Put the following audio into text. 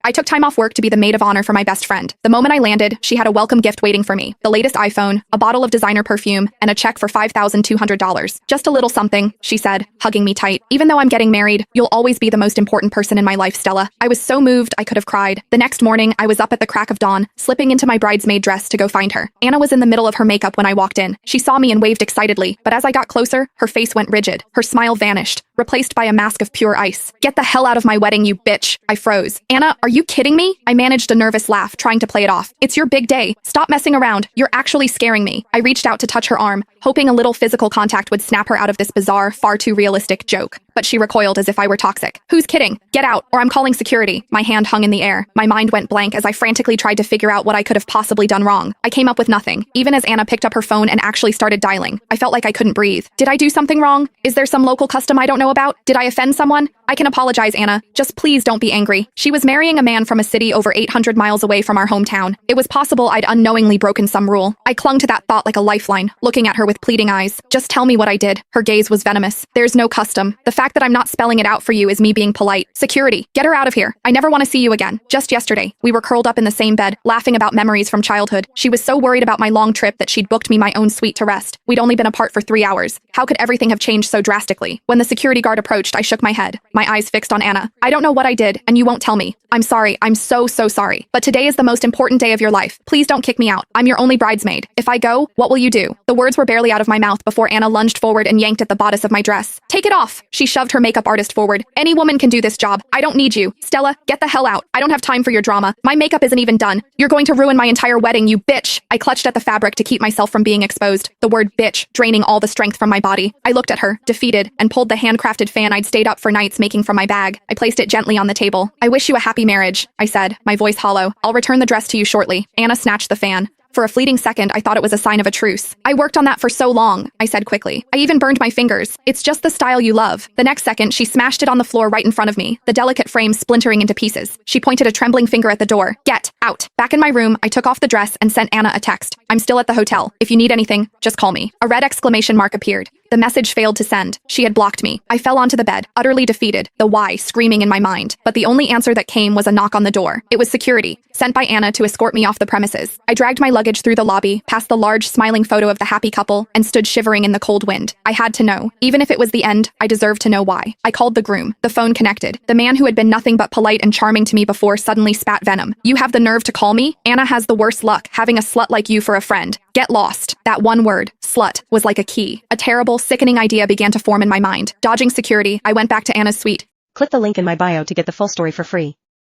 I took time off work to be the maid of honor for my best friend. The moment I landed, she had a welcome gift waiting for me. The latest iPhone, a bottle of designer perfume, and a check for $5,200. Just a little something, she said, hugging me tight. Even though I'm getting married, you'll always be the most important person in my life, Stella. I was so moved I could have cried. The next morning, I was up at the crack of dawn, slipping into my bridesmaid dress to go find her. Anna was in the middle of her makeup when I walked in. She saw me and waved excitedly, but as I got closer, her face went rigid. Her smile vanished, replaced by a mask of pure ice. "Get the hell out of my wedding, you bitch." I froze. "Anna, are you kidding me?" I managed a nervous laugh, trying to play it off. "It's your big day. Stop messing around. You're actually scaring me." I reached out to touch her arm, hoping a little physical contact would snap her out of this bizarre, far too realistic joke. But she recoiled as if I were toxic. "Who's kidding? Get out, or I'm calling security." My hand hung in the air. My mind went blank as I frantically tried to figure out what I could have possibly done wrong. I came up with nothing, even as Anna picked up her phone and actually started dialing. I felt like I couldn't breathe. Did I do something wrong? Is there some local custom I don't know about? Did I offend someone? "I can apologize, Anna. Just please don't be angry." She was marrying a man from a city over 800 miles away from our hometown. It was possible I'd unknowingly broken some rule. I clung to that thought like a lifeline, looking at her with pleading eyes. "Just tell me what I did." Her gaze was venomous. "There's no custom. The fact that I'm not spelling it out for you is me being polite. Security, get her out of here. I never want to see you again." Just yesterday, we were curled up in the same bed, laughing about memories from childhood. She was so worried about my long trip that she'd booked me my own suite to rest. We'd only been apart for 3 hours. How could everything have changed so drastically? When the security guard approached, I shook my head, my eyes fixed on Anna. "I don't know what I did, and you won't tell me. I'm sorry. I'm so sorry. But today is the most important day of your life. Please don't kick me out. I'm your only bridesmaid. If I go, what will you do?" The words were barely out of my mouth before Anna lunged forward and yanked at the bodice of my dress. "Take it off." She shoved her makeup artist forward. "Any woman can do this job. I don't need you. Stella, get the hell out. I don't have time for your drama. My makeup isn't even done. You're going to ruin my entire wedding, you bitch." I clutched at the fabric to keep myself from being exposed, the word bitch draining all the strength from my body. I looked at her, defeated, and pulled the handcrafted fan I'd stayed up for nights making from my bag. I placed it gently on the table. "I wish you a happy marriage," I said, my voice hollow. "I'll return the dress to you shortly." Anna snatched the fan. For a fleeting second, I thought it was a sign of a truce. "I worked on that for so long," I said quickly. "I even burned my fingers. It's just the style you love." The next second, she smashed it on the floor right in front of me, the delicate frame splintering into pieces. She pointed a trembling finger at the door. "Get out." Back in my room, I took off the dress and sent Anna a text. "I'm still at the hotel. If you need anything, just call me." A red exclamation mark appeared. The message failed to send. She had blocked me. I fell onto the bed, utterly defeated, the why screaming in my mind. But the only answer that came was a knock on the door. It was security, sent by Anna to escort me off the premises. I dragged my luggage through the lobby, past the large smiling photo of the happy couple, and stood shivering in the cold wind. I had to know. Even if it was the end, I deserved to know why. I called the groom. The phone connected. The man who had been nothing but polite and charming to me before suddenly spat venom. "You have the nerve to call me? Anna has the worst luck, having a slut like you for a friend. Get lost." That one word, slut, was like a key. A terrible, sickening idea began to form in my mind. Dodging security, I went back to Anna's suite. Click the link in my bio to get the full story for free.